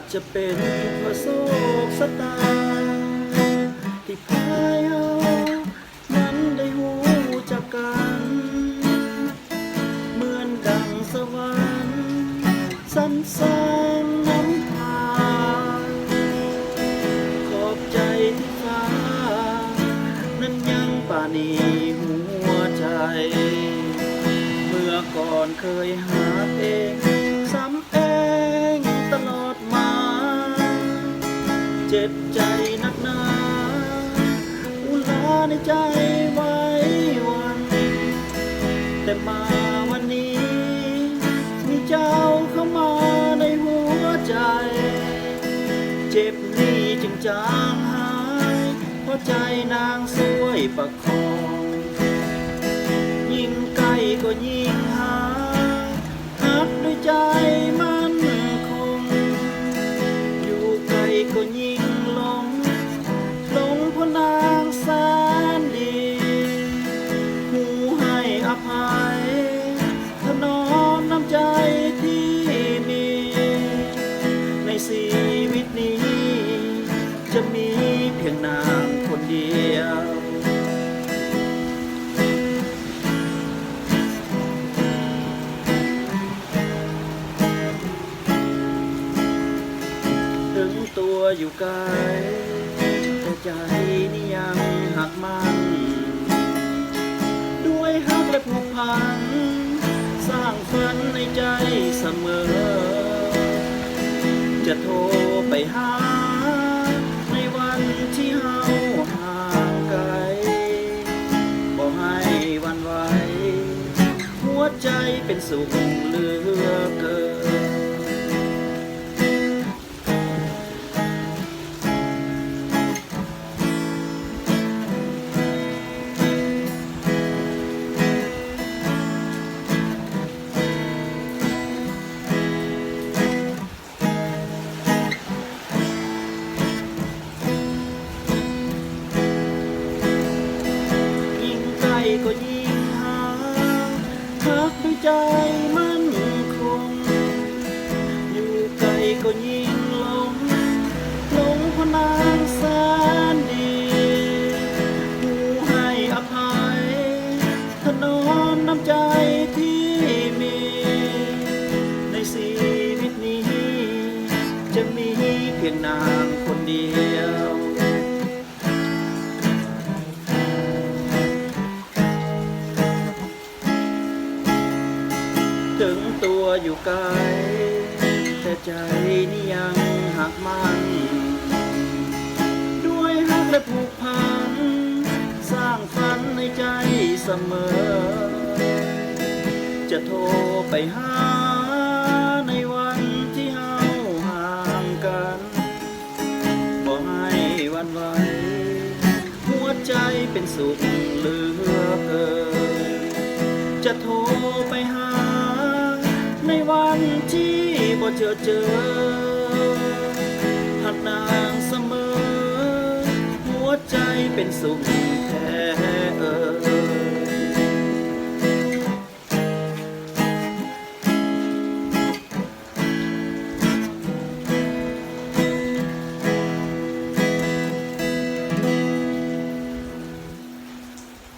จจะเป็นเพราะโศกชะตาที่พายเอานั้นได้หูจากกันเหมือนดังสวรรค์สันสร้างน้ำพาขอบใจที่ฟ้านั้นยังปราณีหัวใจเมื่อก่อนเคยหาเองซ้ำเองตลอดมาเจ็บใจนักหนาอุลาในใจไว้วันแต่มาวันนี้มีเจ้าเข้ามาในหัวใจเจ็บนี้จึงจางหายเพราะใจนางสวยประคองยิ่งใกล้ก็ยิ่งหาหักด้วยใจมันคงอยู่ไกลก็ยิ่งหลงเพราะนางแสนดีหูให้อภัยถนอมน้ำใจที่มีในชีวิตนี้จะมีเพียงนางคนเดียวถึงตัวอยู่ไกลแต่ใจนี่ยังหักมันด้วยฮักและผูกพันสร้างฝันในใจเสมอจะโทรไปหาในวันที่เฮาห่างไกลบ่ให้หวั่นไหวหัวใจเป็นสุขเหลือเกินก็ยิ่งหาหักด้วยใจมั่นคงอยู่ไกลก็ยิ่งหลงเพราะนางแสนดีผู้ให้อภัยถนอมน้ำใจที่มีในชีวิตนี้จะมีเพียงนางคนเดียวถึงตัวอยู่ไกลแต่ใจนี่ยังหักมันด้วยฮักและผูกพันสร้างฝันในใจเสมอจะโทรไปหาในวันที่เฮาห่างกันบ่ให้หวั่นไหวหัวใจเป็นสุขเหลือเกินจะโทรไปหาในวันที่บ่เจอหักนางเสมอหัวใจเป็นสุข